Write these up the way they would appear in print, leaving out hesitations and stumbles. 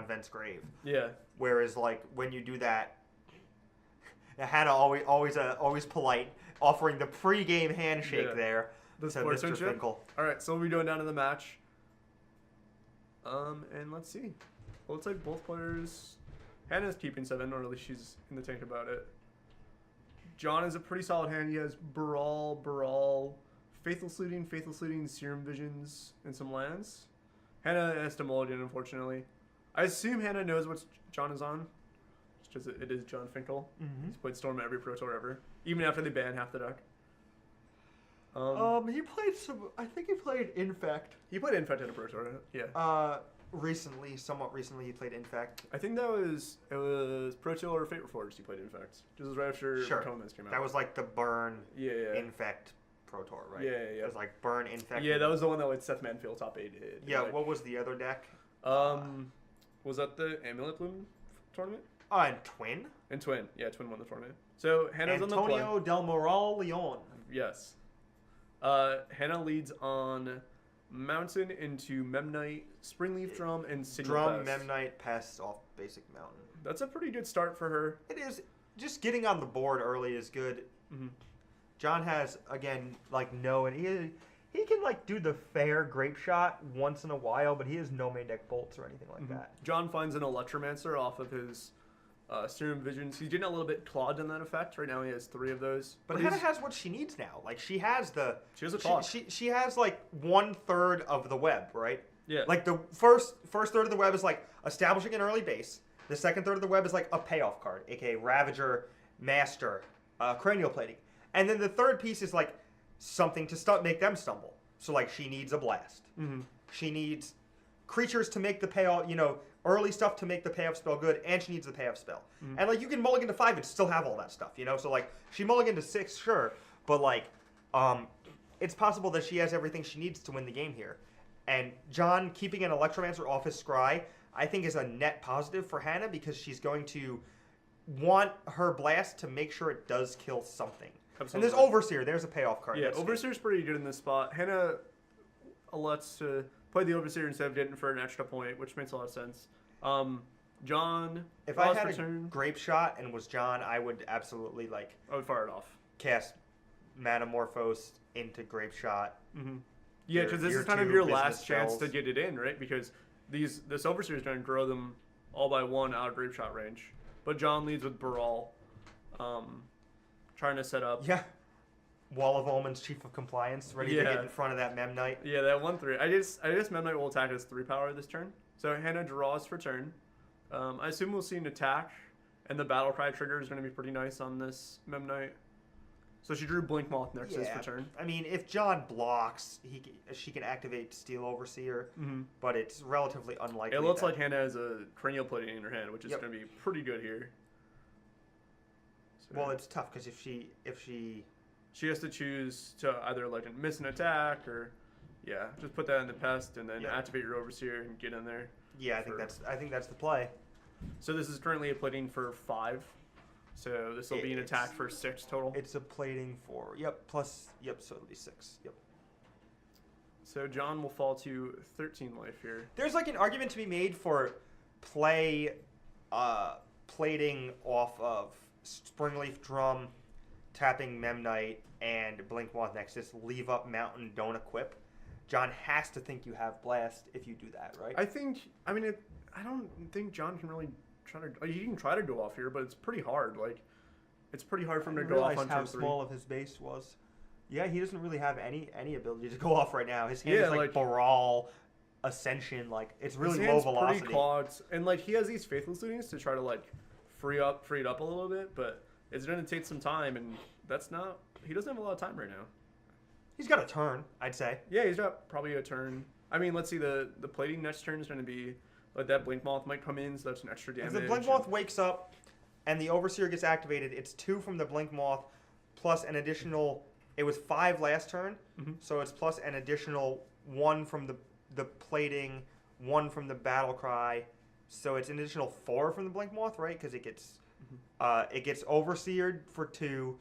Vent's grave. Yeah. Whereas like when you do that, Hannah always polite, offering the pre-game handshake there The to Mr. sportsmanship. Finkel. All right, so we'll be going down to the match. And let's see. Well, looks like both players. Hannah's keeping 7, or at least she's in the tank about it. John is a pretty solid hand. He has Baral, Faithful Sleeting, Serum Visions, and some lands. Hannah has to mulligan, unfortunately. I assume Hannah knows what John is on. It's just it is John Finkel. Mm-hmm. He's played Storm at every Pro Tour ever, even after they ban half the deck. He played some. I think he played Infect. He played Infect at a Pro Tour. Yeah. Somewhat recently, he played Infect. I think it was Pro Tour or Fate Reforged he played Infect. Just right after Comas came out. That was like the Burn yeah. Infect Pro Tour, right? Yeah. It was like Burn Infect. Yeah, that was the one that like Seth Manfield top 8 hit. Yeah, what was the other deck? Was that the Amulet Bloom tournament? And Twin. And Twin. Yeah, Twin won the tournament. So Hannah's on the play. Antonio Del Moral Leon. Yes. Hannah leads on Mountain into Memnite, Springleaf Drum, and Signal Drum, Pest. Memnite, Pest off basic Mountain. That's a pretty good start for her. It is. Just getting on the board early is good. Mm-hmm. John has, again, like and he can like do the fair grape shot once in a while, but he has no main deck bolts or anything like that. John finds an Electromancer off of his Serum Visions. He's getting a little bit clogged in that effect. Right now he has 3 of those. But Hannah has what she needs now. Like she has a clock. She has like 1/3 of the web, right? Yeah. Like the first third of the web is like establishing an early base. The second third of the web is like a payoff card, aka Ravager, Master, Cranial Plating. And then the third piece is like something to make them stumble. So like she needs a blast. Mm-hmm. She needs creatures to make the payoff, early stuff to make the payoff spell good, and she needs the payoff spell. Mm-hmm. And like you can mulligan to 5 and still have all that stuff, So like she mulligan to 6, sure, but like it's possible that she has everything she needs to win the game here. And John keeping an Electromancer off his scry, I think is a net positive for Hannah because she's going to want her blast to make sure it does kill something. Absolutely. And there's Overseer. There's a payoff card. Yeah, Overseer's pretty good in this spot. Hannah elects to play the Overseer instead of getting for an extra point, which makes a lot of sense. John, if I had a grape shot and was John, I would absolutely I would fire it off. Cast Metamorphose into grape shot. Mm-hmm. Yeah, because this is kind of your last chance to get it in, right? Because this Overseer is going to grow them all by 1 out of grape shot range. But John leads with Baral. Trying to set up. Yeah. Wall of Omens, Chief of Compliance, ready to get in front of that Memnite. Yeah, that 1/3. I guess Memnite will attack as 3 power this turn. So Hannah draws for turn. I assume we'll see an attack, and the Battle Cry trigger is going to be pretty nice on this Memnite. So she drew Blink Moth Nexus for turn. I mean, if John blocks, she can activate Steel Overseer, but it's relatively unlikely. It looks like Hannah has a Cranial Plating in her hand, which is going to be pretty good here. Well, it's tough because if she has to choose to either miss an attack or just put that in the Pest and then activate your Overseer and get in there. Yeah, I think that's the play. So this is currently a plating for 5. So this will be an attack for 6 total. It's a plating for so it'll be 6. Yep. So John will fall to 13 life here. There's an argument to be made for plating off of Springleaf Drum, tapping Memnite, and Blink Moth Nexus, leave up Mountain, don't equip. John has to think you have Blast if you do that, right? I don't think John can really try to. He can try to go off here, but it's pretty hard. It's pretty hard for him to go off on turn 3. How small of his base was. Yeah, he doesn't really have any ability to go off right now. His hand is Baral, Ascension. It's really low velocity. Pretty clogged, and he has these Faithless Lootings to try to free it up a little bit, but it's going to take some time, and he doesn't have a lot of time right now. He's got a turn, I'd say. Yeah, he's got probably a turn. I mean, let's see, the plating next turn is going to be, that Blink Moth might come in, so that's an extra damage. If the Blink Moth wakes up and the Overseer gets activated, it's 2 from the Blink Moth plus an additional, it was 5 last turn, so it's plus an additional 1 from the plating, 1 from the Battle Cry. So it's an additional 4 from the Blink Moth, right? Because it gets Overseered for 2,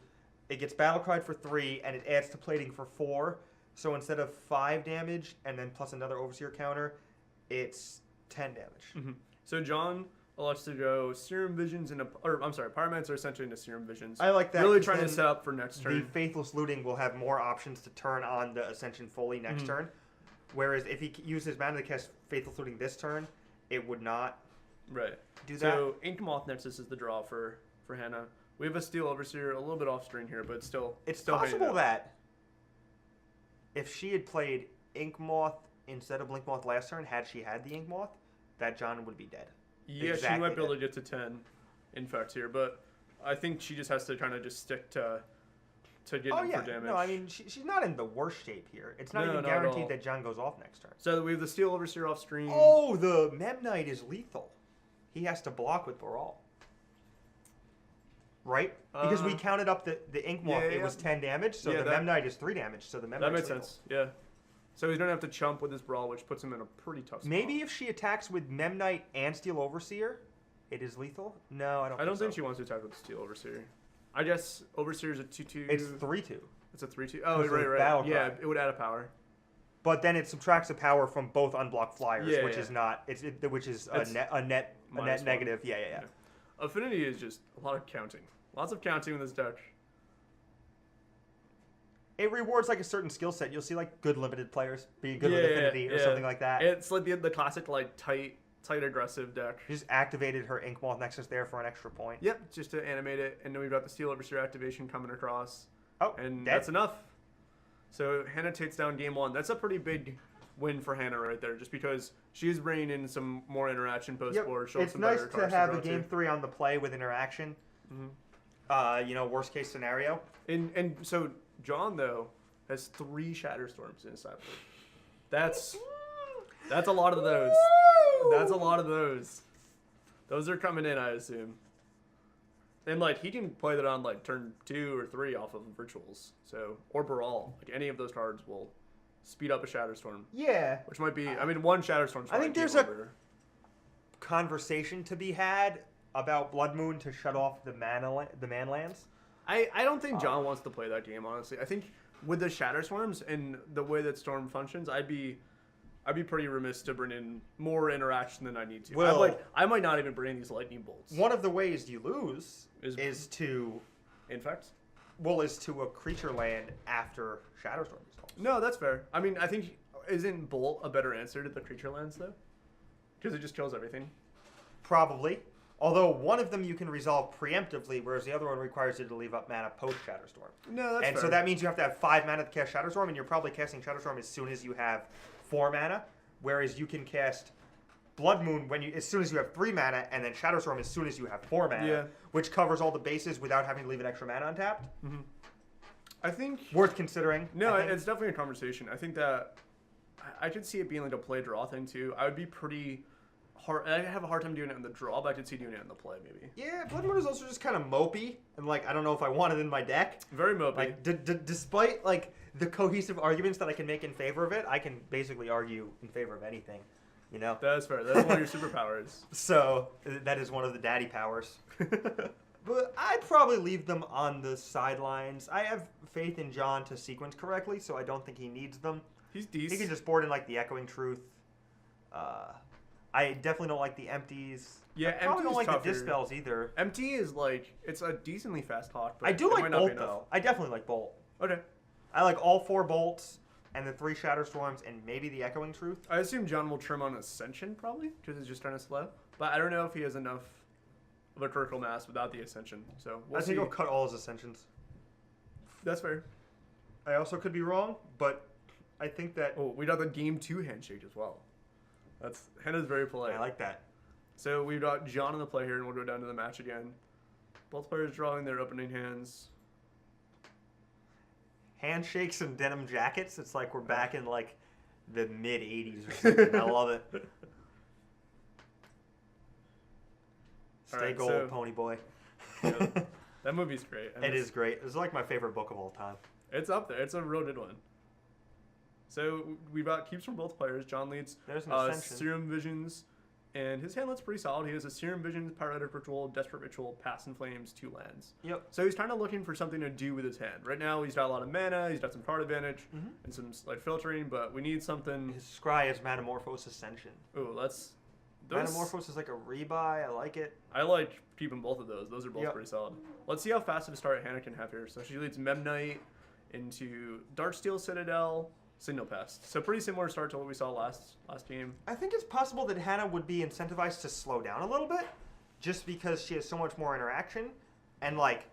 it gets Battle Cried for 3, and it adds to plating for 4. So instead of 5 damage and then plus another Overseer counter, it's 10 damage. So John elects to go Serum Visions Pyromancer essentially into Serum Visions. I like that. Really 'cause trying to then set up for next The turn. Faithless Looting will have more options to turn on the Ascension fully next turn. Whereas if he uses mana to cast Faithless Looting this turn, it would not Right. do that. So Ink Moth Nexus is the draw for Hannah. We have a Steel Overseer, a little bit off screen here, but still. It's still hanging possible out. that if she had played Ink Moth instead of Blink Moth last turn, had she had the Ink Moth, that John would be dead. Yeah, Exactly she might be able that. to get to 10 infects here, but I think she just has to kind of just stick to get Oh in yeah, for damage. no, I mean she's not in the worst shape here. It's not No, even not at all. guaranteed that John goes off next turn. So we have the Steel Overseer off screen. Oh, the Memnite is lethal. He has to block with Baral. Right? Because we counted up the Ink Moth, yeah, it yeah. was 10 damage, so Yeah, the Memnite is 3 damage, so the Memnite That makes sense, yeah. So he's going to have to chump with his Brawl, which puts him in a pretty tough spot. Maybe if she attacks with Memnite and Steel Overseer, it is lethal? No, I don't think so. she wants to attack with Steel Overseer. I guess Overseer is a 2/2. It's 3/2. It's a 3/2. Oh, 'Cause of right. Battle Yeah, Cry. it would add a power. But then it subtracts the power from both unblocked flyers, Yeah, which yeah. is not which is It's a net -1. negative. Yeah. Affinity is just a lot of counting. Lots of counting in this deck. It rewards like a certain skill set. You'll see like good limited players be good with affinity or something like that. It's like the classic like tight aggressive deck. She just activated her Ink Moth Nexus there for an extra point. Yep, just to animate it, and then we've got the Steel Overseer activation coming across. Oh, And dead. that's enough. So Hannah takes down game 1. That's a pretty big win for Hannah right there, just because she's bringing in some more interaction post board. It's some nice better to cards have draw a game 3 on the play with interaction. Worst case scenario. And so John though has 3 Shatterstorms in his sideboard. That's a lot of those. That's a lot of those. Those are coming in, I assume. And like he can play that on like turn 2 or 3 off of rituals. So or Baral. Like any of those cards will speed up a Shatterstorm. Yeah. Which might be one Shatterstorm's I think probably there's game a- over. Conversation to be had about Blood Moon to shut off the manlands. I don't think John wants to play that game, honestly. I think with the Shatterstorms and the way that Storm functions, I'd be pretty remiss to bring in more interaction than I need to. Well- I might not even bring in these lightning bolts. One of the ways you lose Is- is to Infect? a creature land after Shatterstorm installs. No, that's fair. I mean, I think isn't Bolt a better answer to the creature lands though? Because it just kills everything. Probably. Although one of them you can resolve preemptively, whereas the other one requires you to leave up mana post Shatterstorm. No, that's And fair. so that means you have to have 5 mana to cast Shatterstorm, and you're probably casting Shatterstorm as soon as you have 4 mana, whereas you can cast Blood Moon as soon as you have 3 mana, and then Shatterstorm as soon as you have 4 mana, Yeah. which covers all the bases without having to leave an extra mana untapped. I think Worth considering. no, I think. it's definitely a conversation. I think that I could see it being like a play draw thing too. I would be pretty hard. I have a hard time doing it in the draw, but I could see doing it in the play maybe. Yeah, Blood Moon is also just kind of mopey, and like I don't know if I want it in my deck. Very mopey. Like, despite like the cohesive arguments that I can make in favor of it, I can basically argue in favor of anything, you know. That's fair. That's one of your superpowers. So that is one of the daddy powers. But I'd probably leave them on the sidelines. I have faith in John to sequence correctly, so I don't think he needs them. He's He decent. can just board in like the Echoing Truth. I definitely don't like the empties. Yeah, I probably Empty don't is like tougher. the dispels either. MT is like it's a decently fast hawk, but I do it like might not be Bolt enough. though. I definitely like Bolt. Okay. I like all 4 bolts and the 3 Shatterstorms and maybe the Echoing Truth. I assume John will trim on Ascension probably because it's just kind of slow. But I don't know if he has enough of a critical mass without the Ascension. So we'll I think see. he'll cut all his Ascensions. That's fair. I also could be wrong, but I think that Oh, we got the game 2 handshake as well. That's Hannah's very polite. I like that. So we've got John in the play here, and we'll go down to the match again. Both players drawing their opening hands. Handshakes and denim jackets. It's like we're back in like the mid 80s or something. I love it. Stay Alright, gold, so- Pony Boy. Yeah, that movie's great. and It it's- is great. It's like my favorite book of all time. It's up there. It's a real good one. So we've got keeps from both players. John leads There's an Ascension. Serum Visions, and his hand looks pretty solid. He has a Serum Visions, Pyrotic Ritual, Desperate Ritual, Pass in Flames, 2 lands. Yep. So he's kind of looking for something to do with his hand. Right now he's got a lot of mana, he's got some card advantage, and some slight filtering, but we need something. His Scry is Metamorphose Ascension. Ooh, let's Metamorphose is like a rebuy. I like it. I like keeping both of those. Those are both Yep. pretty solid. Let's see how fast of a start Hannah can have here. So she leads Memnite into Darksteel Citadel, Signal Pest. So pretty similar start to what we saw last game. I think it's possible that Hannah would be incentivized to slow down a little bit, just because she has so much more interaction, and like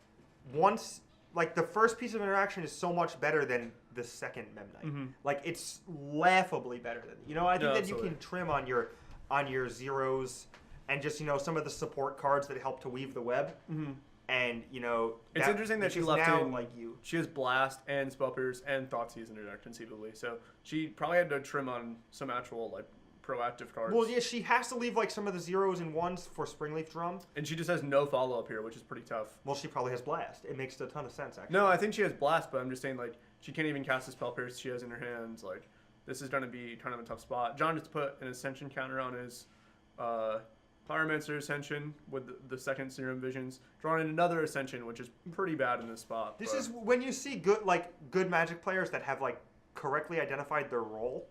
once like the first piece of interaction is so much better than the second Memnite. Mhm. Like it's laughably better than I think Yeah, that absolutely. you can trim on your zeros and just some of the support cards that help to weave the web. Mm-hmm. And It's interesting that she because left now, in like you. She has Blast and Spell Pierce and Thoughtseize in her deck conceivably. So she probably had to trim on some actual like proactive cards. Well, yeah, she has to leave like some of the zeros and ones for Springleaf Drum. And she just has no follow up here, which is pretty tough. Well, she probably has Blast. It makes a ton of sense, actually. No, I think she has Blast, but I'm just saying like she can't even cast the Spell Pierce she has in her hands. Like this is going to be kind of a tough spot. John just put an Ascension counter on his Pyromancer Ascension with the second Serum Visions, drawing in another Ascension, which is pretty bad in this spot. This is when you see good Magic players that have like correctly identified their role.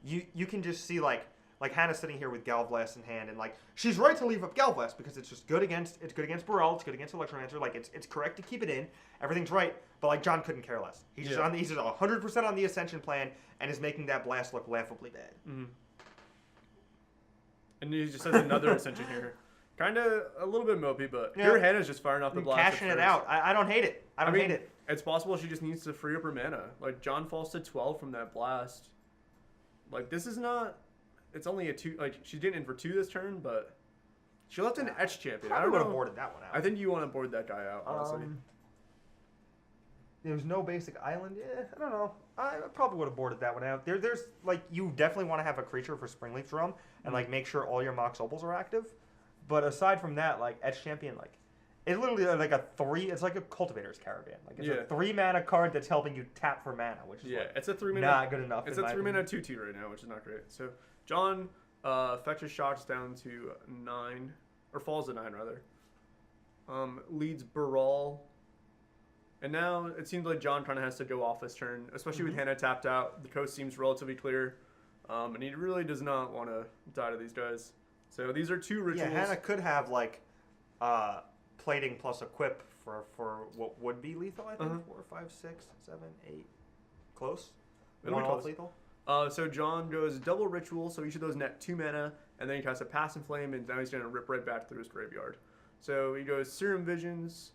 You can just see like Hannah sitting here with Galvblast in hand, and like she's right to leave up Galvblast because it's just good against Burrell, it's good against Electromancer, like it's correct to keep it in. Everything's right, but like John couldn't care less. He's just 100% on the Ascension plan and is making that blast look laughably bad. Mm-hmm. And he just has another Ascension here. Kind of a little bit mopey, but here Hannah's just firing off the blast. Cashing it out. I don't hate it. I mean, hate it. It's possible she just needs to free up her mana. Like, John falls to 12 from that blast. Like, this is not... It's only a 2... Like, she didn't in for 2 this turn, but... She left an Etch Champion. I don't would know. have boarded that one out. I think you want to board that guy out, honestly. There's no basic island. Yeah, I don't know. I probably would have boarded that one out. There's like you definitely want to have a creature for Springleaf Drum and like make sure all your Mox Opals are active. But aside from that, like Etch Champion, like it's literally like a 3. It's like a Cultivator's Caravan. Like it's a 3 mana card that's helping you tap for mana, which is it's a 3 mana. Not good enough. It's a 3 mana 2/2 right now, which is not great. So John fetches shots down to 9, or falls to 9 rather. Leads Baral. And now it seems like John kind of has to go off this turn, especially with Hannah tapped out. The coast seems relatively clear, and he really does not want to die to these guys. So these are 2 rituals. Yeah, Hannah could have like plating plus equip for what would be lethal. I think 4, 5, 6, 7, 8, close. It'll One be off close. lethal. So John goes double ritual, so each of those net 2 mana, and then he casts a Pass and Flame, and now he's going to rip right back through his graveyard. So he goes Serum Visions.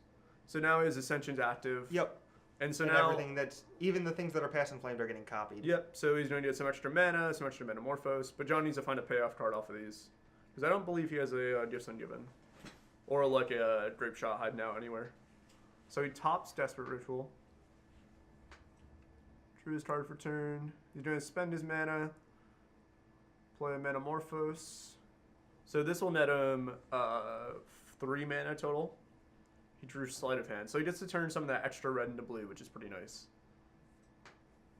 So now his Ascension's active. Yep. And so and now everything that's even the things that are Pass and Flamed are getting copied. Yep. So he's going to get some extra mana, some extra Metamorphose, but John needs to find a payoff card off of these, because I don't believe he has a Gifts Ungiven, or like a Grape Shot hiding out anywhere. So he tops Desperate Ritual. Drew his card for turn. He's going to spend his mana, play a Metamorphose. So this will net him 3 mana total. He drew Sleight of Hand. So he gets to turn some of that extra red into blue, which is pretty nice.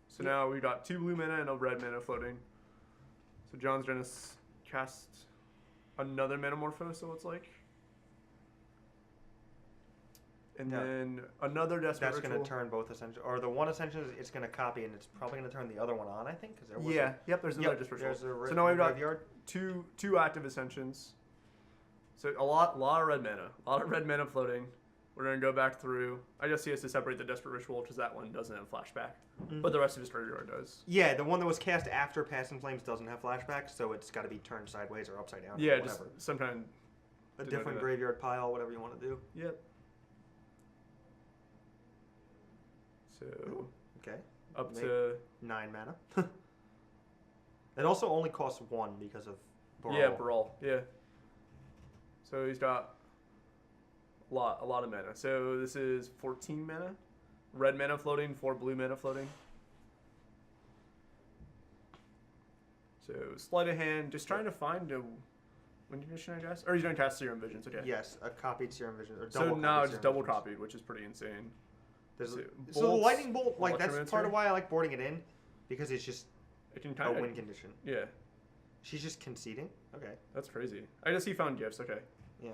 So now we've got 2 blue mana and a red mana floating. So John's going to cast another Metamorphose, so it's like. And then another Desperate That's Ritual. going to turn both Ascension, or the one Ascension it's going to copy, and it's probably going to turn the other one on. I think because there was There's another Desperate Ritual. there's a So now we've got graveyard. two active Ascensions. So a lot of red mana. A lot of red mana floating. We're going to go back through. I guess he has to separate the Desperate Ritual because that one doesn't have flashback. But the rest of his graveyard does. Yeah, the one that was cast after Pass and Flames doesn't have flashback, so it's got to be turned sideways or upside down. Yeah, or just whatever. sometime. A to different do that. graveyard pile, whatever you want to do. Yep. So Okay. up Make- to 9 mana. It also only costs 1 because of Baral. Baral. Yeah. So he's got a lot of mana. So this is 14 mana. Red mana floating, 4 blue mana floating. So sleight of hand, just trying to find a win condition, I guess. Or he's going to cast Serum Visions. Okay. Yes, a copied Serum Vision. Or So double now copied it's Serum double Visions. copied, which is pretty insane. There's So so the bolts, lightning bolt, like that's Electromancer. part of why I like boarding it in, because it's just It can a kind win of. condition. Yeah, She's just conceding. Okay. that's crazy. I guess he found gifts. Okay. Yeah.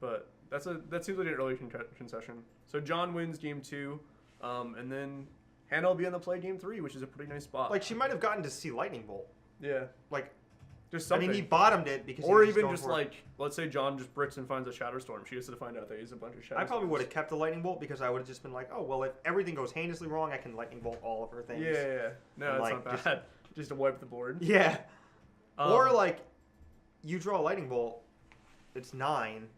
But that seems like an early concession. So John wins game 2, and then Hannah will be on the play game 3, which is a pretty nice spot. Like she might have gotten to see lightning bolt. yeah, Like Just I something. mean, he bottomed it because. Or he was even going just for it. like, let's say John just bricks and finds a Shadow Storm. She gets to find out that he's a bunch of Shadow I probably Storms. would have kept the lightning bolt because I would have just been like, oh well, if everything goes heinously wrong, I can lightning bolt all of her things. Yeah. No, And, that's like, not bad. Just to wipe the board. Yeah. Or like, you draw a lightning bolt, it's 9,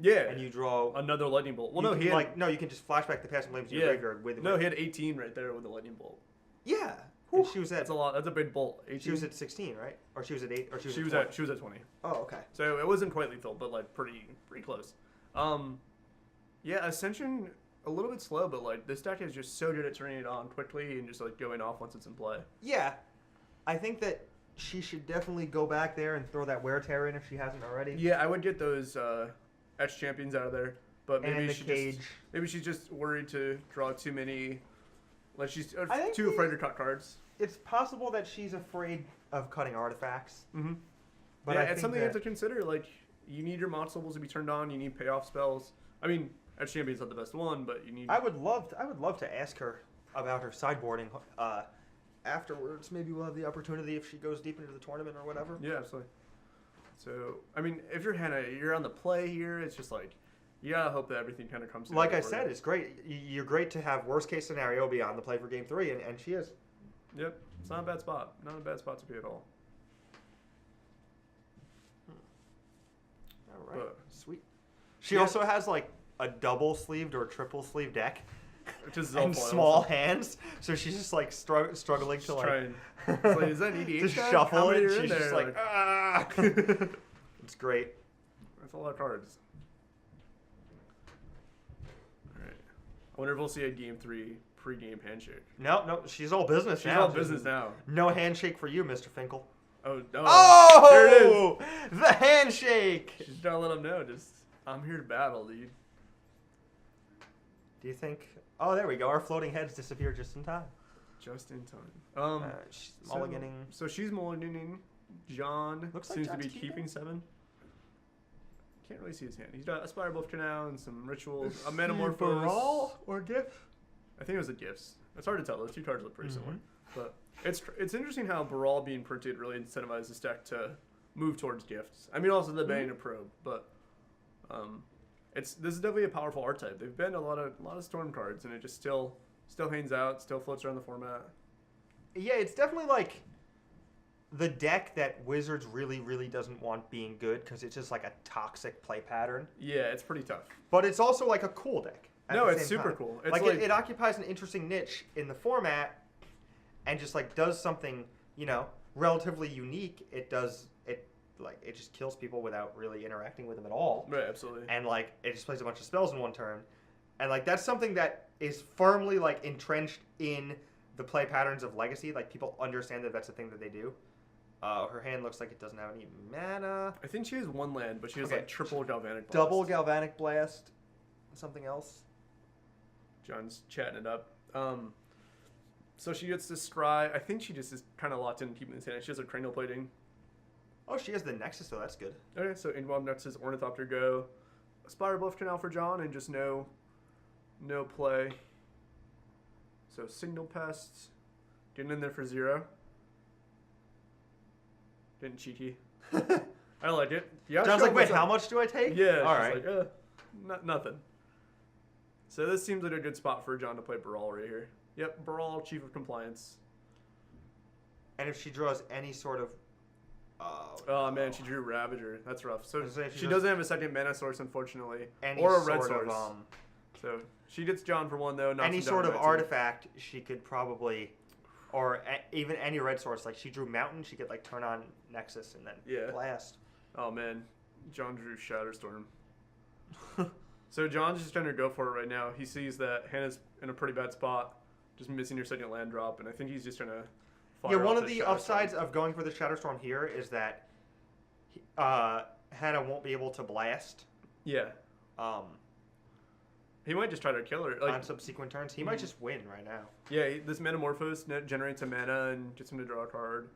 Yeah. and you draw. Another lightning bolt. Well, you no, can, he had like no, you can just flashback the passing flames to your Yeah. graveyard with. no, he had 18 right there with the lightning bolt. Yeah. And she was at. That's a lot. That's a big bolt. 18. She was at 16, right? Or she was at 8, or She was 20? at 20. Oh, okay. So it wasn't quite lethal, but like pretty close. Yeah, Ascension a little bit slow, but like this deck is just so good at turning it on quickly and just like going off once it's in play. Yeah, I think that she should definitely go back there and throw that wear tear in if she hasn't already. Yeah, I would get those Etch Champions out of there, but maybe And the cage. maybe she's just worried to draw too many. Like she's I think too afraid to cut cards. It's possible that she's afraid of cutting artifacts. Mm-hmm. But yeah, I it's think something you have that to consider. Like you need your mod symbols to be turned on. You need payoff spells. I mean, Etch Champion's not the best one, but you need. I would love to ask her about her sideboarding afterwards. Maybe we'll have the opportunity if she goes deep into the tournament or whatever. Yeah, absolutely. So, I mean, if you're Hannah, you're on the play here. It's just like, you gotta hope that everything kind of comes together. Like I for said, you. it's great. You're great to have worst case scenario be on the play for game 3, and she is. Yep, it's not a bad spot. Not a bad spot to be at all. All right, But- sweet. She Yeah. also has like a double sleeved or triple sleeve deck. Which is And awful. small hands, so she's just like struggling to Just like, trying. It's like, is that EDH just deck? shuffle How many it. are in She's just there? like, ah. It's great. That's a lot of cards. Alright. I wonder if we'll see a game 3 pre-game handshake. No, she's all business She's now. all business now. No handshake for you, Mr. Finkel. Oh, Oh, there it is. The handshake. She's trying to let him know. Just, I'm here to battle, dude. Do you think? Oh, there we go. Our floating heads disappeared just in time. Just in time. She's mulliganing. So she's mulliganing. John Looks like seems to be John's keeping. keeping 7. Can't really see his hand. He's got a Spire Buff Canal and some rituals. A Metamorphose. Brawl or gift? I think it was the gifts. It's hard to tell. Those two cards look pretty similar. Mm-hmm. But it's interesting how Baral being printed really incentivizes this deck to move towards gifts. I mean, also the banning a probe, but this is definitely a powerful archetype. They've been a lot of storm cards, and it just still hangs out, still floats around the format. Yeah, it's definitely like the deck that Wizards really, really doesn't want being good because it's just like a toxic play pattern. Yeah, it's pretty tough. But it's also like a cool deck. at No, the it's same super time. cool. It's Like, like- it occupies an interesting niche in the format, and just like does something relatively unique. It just kills people without really interacting with them at all. Right, absolutely. And like it just plays a bunch of spells in one turn, and like that's something that is firmly like entrenched in the play patterns of Legacy. Like people understand that that's a thing that they do. Her hand looks like it doesn't have any mana. I think she has 1 land, but she has Okay. like triple Galvanic Blast. Double Galvanic Blast. Something else. John's chatting it up. So she gets this scry. I think she just is kind of locked in keeping this hand. She has a cranial plating. Oh, she has the Nexus though. That's good. Okay, so Inbound Nexus, Ornithopter Go, a Spire Bluff Canal for John, and just no play. So Signal Pests, getting in there for 0. Getting cheeky. I like it. Yeah, John's sure, like, wait, what's how up?" much do I take? Yeah, All she's right. like, nothing. So this seems like a good spot for John to play Baral right here. Yep, Baral, Chief of Compliance. And if she draws any sort of, Oh man, she drew Ravager. That's rough. So I was gonna say, she doesn't have a second mana source, unfortunately, any or a red sort source. of So she gets John for 1 though. Knocks any him down sort to of 19. artifact, she could probably, or even any red source. Like she drew Mountain, she could like turn on Nexus and then Yeah. blast. Oh man, John drew Shatterstorm. So John's just trying to go for it right now. He sees that Hannah's in a pretty bad spot, just missing her second land drop, and I think he's just trying to. Yeah, fire one off of this the Shatterstorm. upsides of going for the Shatterstorm here is that Hannah won't be able to blast Yeah, he might just try to kill her. Like, on subsequent turns. He might just win right now. yeah, this Metamorphose generates a mana and gets him to draw a card.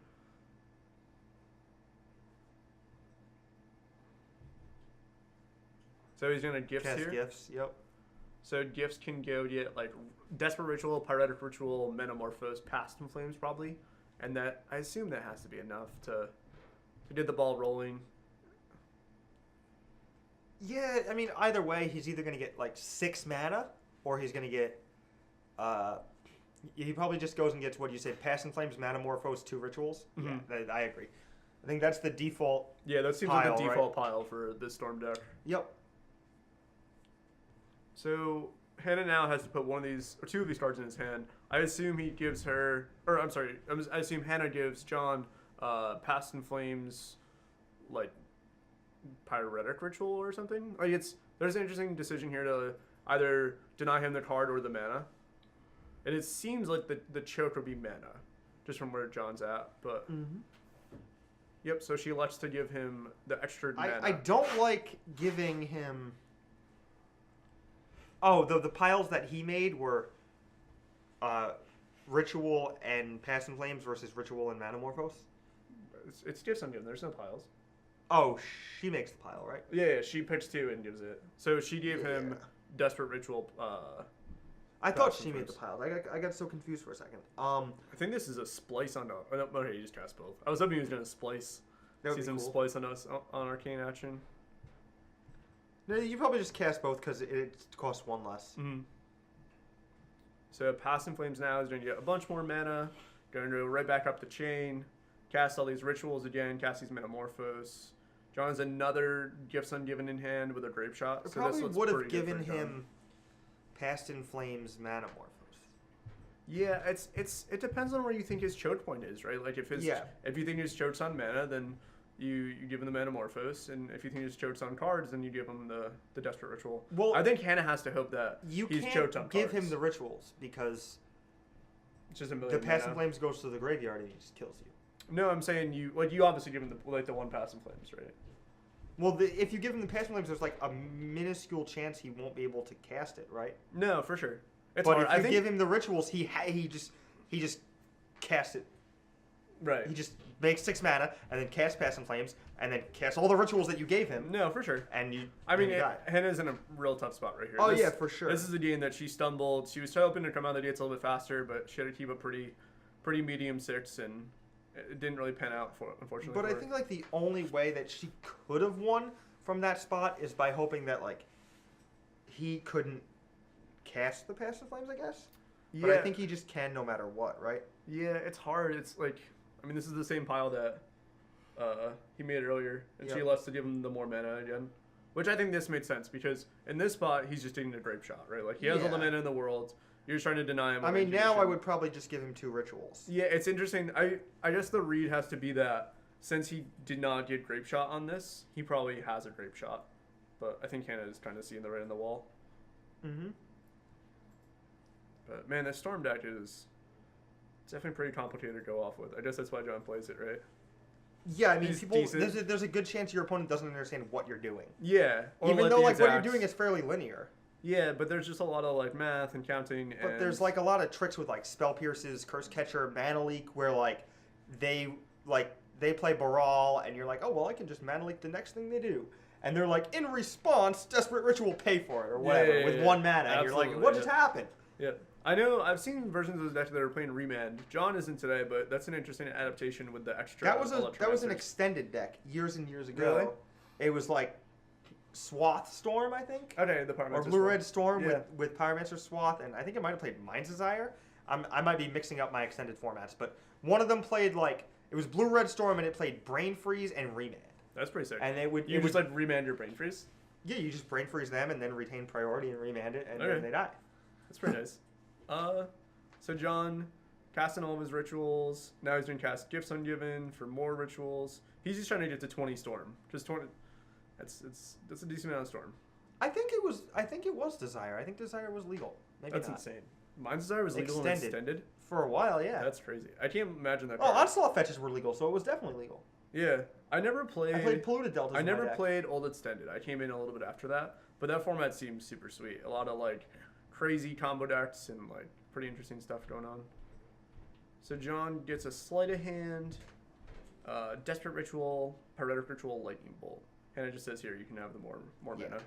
So he's gonna gifts Cast here. gifts. Yep. So gifts can go get like Desperate Ritual, Pyretic Ritual, Metamorphose, Past in Flames probably, and that I assume that has to be enough to He did the ball rolling. Yeah, I mean, either way, he's either going to get like 6 mana, or he's going to get. He probably just goes and gets what you say: Past in Flames, Manamorphose, 2 rituals. Mhm. Yeah, I agree. I think that's the default. Yeah, that seems pile, like the default pile for this Storm deck. Yep. So Hannah now has to put one of these or 2 of these cards in his hand. I assume he gives her, or I'm sorry, I assume Hannah gives John Past in Flames, like Pyretic Ritual or something. Like there's an interesting decision here to either deny him the card or the mana. And it seems like the choke would be mana, just from where John's at. But yep, so she elects to give him the extra mana. I don't like giving him. Oh, the piles that he made were Ritual and Past in Flames versus Ritual and Manamorphose. It's gifts on given. There's no piles. Oh, she makes the pile, right? Yeah, she picks 2 and gives it. So she gave him Desperate Ritual. I thought she made the piles. I got so confused for a second. I think this is a splice on. Oh, no, okay, you just cast both. I was hoping he was gonna splice. See some cool. splice on us on arcane action. No, you probably just cast both because it costs 1 less. Mm-hmm. So Past in Flames now is going to get a bunch more mana. Going to go right back up the chain. Cast all these rituals again. Cast these Metamorphose. John's another Gifts Ungiven in hand with a Grape Shot. I So probably this would have pretty good given for John. him Past in Flames Manamorphose. Yeah, it depends on where you think his choke point is, right? Like if you think his choke's on mana, then you give him the Metamorphose, and if you think his choke's on cards, then you give him the Desperate Ritual. Well, I think Hannah has to hope that you he's can't choked on give cards. him the rituals because It's just a million the Past in mana. Flames goes to the graveyard and he just kills you. No, I'm saying you obviously give him the 1 Past in Flames, right? Well, if you give him the Past in Flames, there's like a minuscule chance he won't be able to cast it, right? No, for sure. It's But hard. if you give him the rituals, he just casts it. right. He just makes 6 mana and then casts Past in Flames and then casts all the rituals that you gave him. No, for sure. And you. I mean, and you die. Hannah's in a real tough spot right here. Oh yeah, for sure. This is a game that she stumbled. She was hoping to come out of the gates a little bit faster, but she had to keep a pretty medium 6, and it didn't really pan out unfortunately. But I think like the only way that she could have won from that spot is by hoping that like he couldn't cast the Past in Flames, I guess. yeah, But I think he just can no matter what, right? yeah, it's hard. It's like, I mean, this is the same pile that he made earlier, and she Yep. lets to give him the more mana again. Which I think this made sense because in this spot he's just taking a Grape Shot, right? Like he has all the Yeah. mana in the world. You're just trying to deny him. I mean, now I would probably just give him 2 rituals. Yeah, it's interesting. I guess the read has to be that since he did not get Grape Shot on this, he probably has a Grape Shot. But I think Hannah is kind of seeing the right in the wall. Mm-hmm. But man, this Storm deck is definitely pretty complicated to go off with. I guess that's why John plays it, right? Yeah, I mean, He's people. decent. There's a good chance your opponent doesn't understand what you're doing, Yeah. or even like though the like what you're exacts. doing is fairly linear. Yeah, but there's just a lot of like math and counting. But and there's like a lot of tricks with like Spell Pierces, Curse Catcher, Mana Leak, where like they play Baral, and you're like, oh well, I can just Mana Leak the next thing they do, and they're like, in response, Desperate Ritual, pay for it or whatever with 1 mana, and you're like, Absolutely, what just happened? Yeah. I know. I've seen versions of this deck that are playing Remand. John isn't today, but that's an interesting adaptation with the extra. That was an Electromancers. extended deck years and years ago. Really? It was like Swath Storm, I think. Okay, the Or Pyromancer Blue Red Storm Yeah. with Pyromancer Swath, and I think it might have played Mind's Desire. I might be mixing up my extended formats, but one of them played like it was Blue Red Storm, and it played Brain Freeze and Remand. That's pretty sick. And You just like remand your Brain Freeze. yeah, you just Brain Freeze them and then retain priority and remand it, and Okay. then they die. That's pretty nice. So John casting all of his rituals. Now he's doing cast Gifts Ungiven for more rituals. He's just trying to get to 20 Storm. Just 20. That's a decent amount of Storm. I think it was Desire. I think Desire was legal. Maybe That's not. insane. Mind's Desire was legal and extended. For a while, yeah. That's crazy. I can't imagine that. Oh, card. Onslaught fetches were legal, so it was definitely legal. Yeah, I never played. I played Polluted Deltas. I in my never deck. played Old Extended. I came in a little bit after that, but that format seems super sweet. A lot of like crazy combo decks and like pretty interesting stuff going on. So John gets a Sleight of Hand, Desperate Ritual, Pyretic Ritual, Lightning Bolt, and it just says here you can have the more Yeah. mana.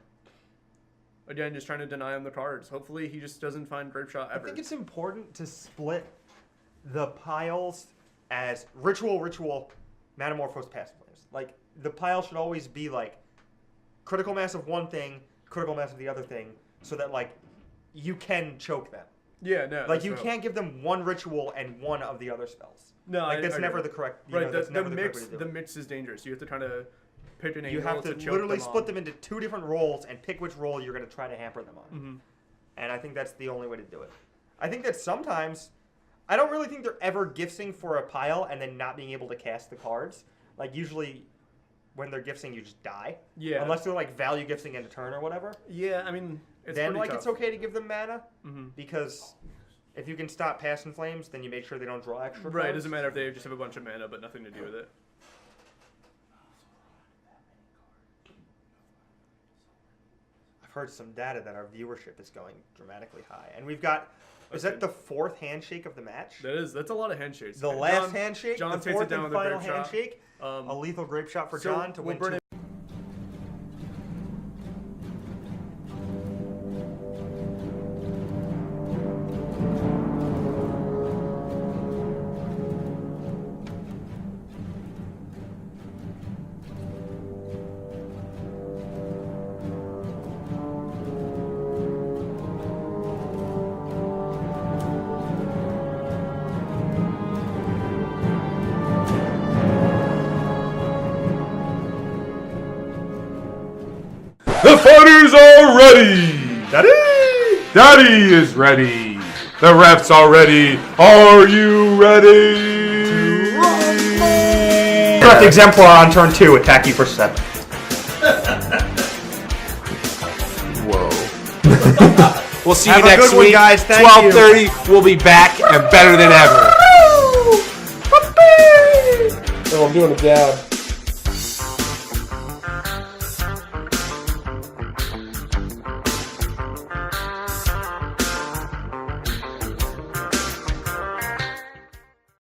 Again, just trying to deny him the cards. Hopefully, he just doesn't find Grape Shot ever. I think it's important to split the piles as ritual, Manamorphose Past Flames. Like, the pile should always be, like, critical mass of one thing, critical mass of the other thing, so that, like, you can choke them. Yeah, no. Like, you can't give them one ritual and one of the other spells. No, like, that's never the correct. Right, that's never the correct way mix, to do the it. mix is dangerous. You have to kind of pick an angle. You have to choke literally them split on. them into 2 different rolls and pick which roll you're going to try to hamper them on. Mm-hmm. And I think that's the only way to do it. I think that sometimes, I don't really think they're ever gifting for a pile and then not being able to cast the cards. Like, usually when they're gifting, you just die. Yeah. Unless they're, like, value gifting in a turn or whatever. Yeah, I mean, it's then, pretty like, tough. it's okay to give them mana. Mm-hmm. Because if you can stop Past in Flames, then you make sure they don't draw extra Right, it cards. doesn't matter if they just have a bunch of mana but nothing to do with it. I've heard some data that our viewership is going dramatically high. And we've got... Is that the 4th handshake of the match? That's a lot of handshakes. The last handshake, John the takes 4th it down and with a final grape shot. handshake, a lethal grape shot for so John to we'll win burn 2. it. The fighters are ready! Daddy is ready! The refs are ready! Are you ready? Correct Exemplar on turn 2, attack you for 7. Whoa. We'll see you Have a next good one, week. guys. Thank 12:30. We'll be back and better than ever. Oh, I'm doing a dab.